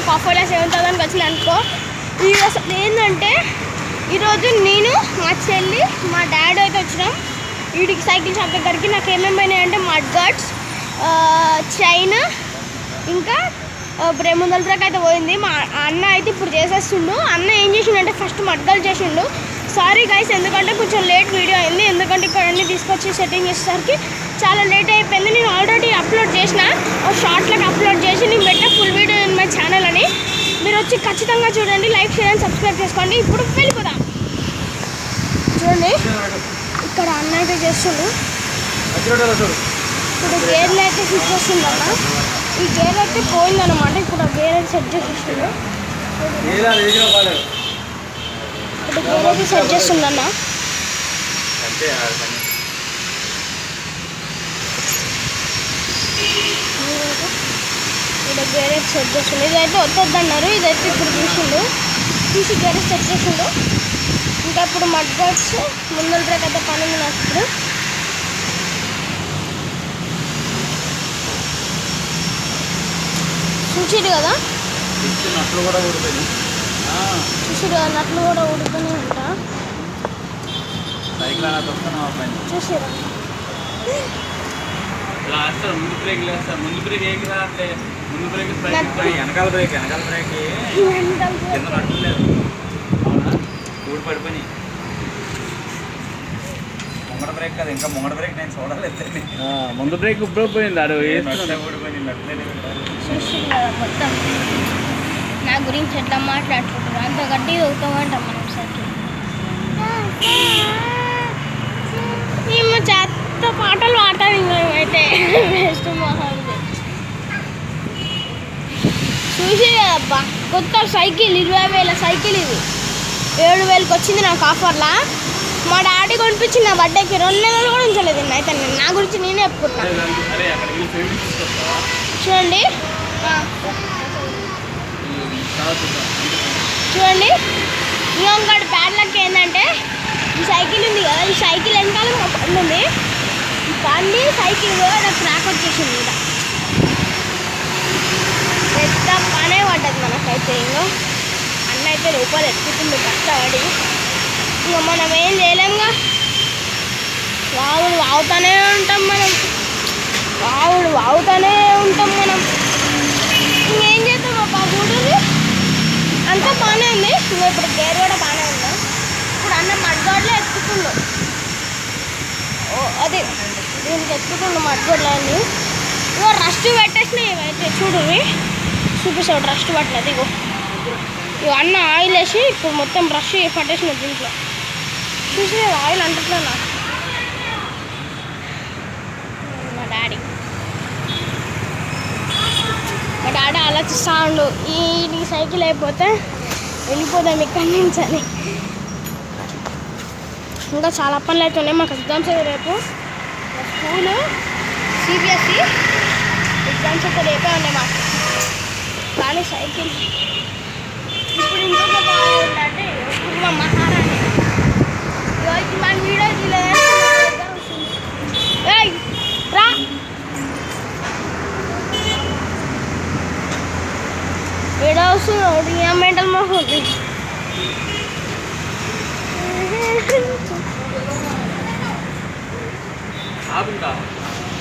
కాఫీలో 7,000కి వచ్చింది అనుకో. ఇది అసలు ఏంటంటే ఈరోజు నేను మా చెల్లి మా డాడీ అయితే వచ్చినాం వీడికి సైకిల్ షాప్ దగ్గరికి. నాకు ఏమేమి పోయినాయి అంటే మడ్ గార్డ్స్, చైన్, ఇంకా బ్రేముందల బ్రేక్ అయితే పోయింది. మా అన్న అయితే ఇప్పుడు చేసేస్తుండు. అన్న ఏం చేసిండంటే ఫస్ట్ మడ్ గార్డ్ చేసిండు. సారీ గైస్, ఎందుకంటే కొంచెం లేట్ వీడియో అయింది. ఎందుకంటే ఇక్కడ అన్నీ తీసుకొచ్చి సెట్టింగ్ చేసేసరికి చాలా లేట్ అయిపోయింది. నేను ఆల్రెడీ అప్లోడ్ చేసిన షార్ట్లకు అప్లోడ్ చేసి నేను పెట్టే full video in my channel అని. మీరు వచ్చి ఖచ్చితంగా చూడండి, లైక్ షేర్ అండ్ సబ్స్క్రైబ్ చేసుకోండి. ఇప్పుడు వెళ్ళిపోదాం. చూడండి ఇక్కడ అన్న అయితే చేస్తుండు. ఇప్పుడు గేర్లు అయితే ఫిక్స్ చేస్తుంది అన్న. ఈ గేర్ అయితే పోయిందన్నమాట. ఇప్పుడు ఆ గేర్ అయితే సెట్ చేసేస్తుండు. ఇప్పుడు గేర్ అయితే సెట్ చేస్తుందన్న. ఇక్కడ గేర్ అయితే సెట్ చేస్తుండు. ఇదైతే వద్దన్నారు, ఇదైతే ఇప్పుడు తీసి గేర్ సెట్ చేసిండు. ఇంకా ఇప్పుడు మడ్ గార్డ్స్ ముందర బ్రేక్ అయితే పని ఉంది నాకు. ఇప్పుడు చూసిరు కదా, నట్లు కూడా ఊడిపోయినాయి. చూసిరు కదా, నట్లు కూడా ఊడిపోయినాయి అంట. చూసిరా ముందు బ్రేక్ లేస్తారు. ముందు బ్రేక్ ఏం అంటే ముందు బ్రేక్ వెనకాల బ్రేక్ కింద నట్లు లేదు. అవునా, ఊడి పడిపోయి. ముంగడ బ్రేక్ కదా, ఇంకా ముంగడ బ్రేక్ నేను చూడలేదు. ముందు బ్రేక్ ఇప్పుడు పోయింది. ఆడు ఊడిపోయింది. చూసి కదా మొత్తం నా గురించి ఎట్లా మాట్లాడుకుంటారు. అంత గట్టి అవుతామంటాం మనం సరికి. మేము చెత్త పాటలు పాడతాం. మేమైతే వేస్ట్ మొహాలు చూసి అబ్బా. కొత్త సైకిల్ 20,000 సైకిల్, ఇది 7,000కి వచ్చింది నాకు ఆఫర్లా. మా డాడీ కొనిపించింది నా బర్త్డేకి. 2 నెలలు కూడా ఉంచలేదు అయితే. నేను నా గురించి నేనే చెప్పుకుంటున్నా. చూడండి చూడండి ఇంకొకటి బ్యాడ్ లక్ ఏంటంటే ఈ సైకిల్ ఉంది కదా, ఈ సైకిల్ వెనకాల మా బండి ఉంది. ఈ బండి సైకిల్ కూడా క్రాక్ వచ్చేసింది. ఇంకా పెద్ద పనే పడ్డది మనకైతే. ఇంకో అన్న అయితే రూపాయలు ఎత్తుకుంటుంది కష్టపడి. ఇంకా మనం ఏం చేయలేముగా. వాగుతూనే ఉంటాం మనం. ఇంకేం చేద్దాం అబ్బా. చూడండి అంతా బాగానే ఉంది. ఇప్పుడు గేర్ కూడా బాగానే ఉంది. ఇప్పుడు అన్న మడ్ గార్డ్లో ఎత్తుకుండు. అది దీనికి ఎత్తుకుండు మడ్ గార్డ్లో అన్ని. ఇగో రస్ట్ పెట్టేసినాయి అయితే. చూపిస్తాడు రస్ట్ పట్టలేదు. ఇగో అన్న ఆయిల్ వేసి ఇప్పుడు మొత్తం బ్రష్ పట్టేసినాయి దీంట్లో. చూసి ఆయిల్ అంటట్లే నాకు. మా డాడీ ఆలోచిస్తా ఉండు, ఈ సైకిల్ అయిపోతే వెళ్ళిపోదాం ఇక్కడి నుంచి అని. ఇంకా చాలా పనులు అయితే ఉన్నాయి. మాకు ఎగ్జామ్స్ అయితే రేపు. స్కూలు CBSE ఎగ్జామ్స్ అయితే రేపే ఉన్నాయి మాకు. కానీ సైకిల్ ఇప్పుడు ఇంకొక బాగా ఏంటంటే ఇప్పుడు మా మహారాణి మన వీడియో తీయలేదు. రా ఏడా వస్తుంది మెంటల్ మొహం.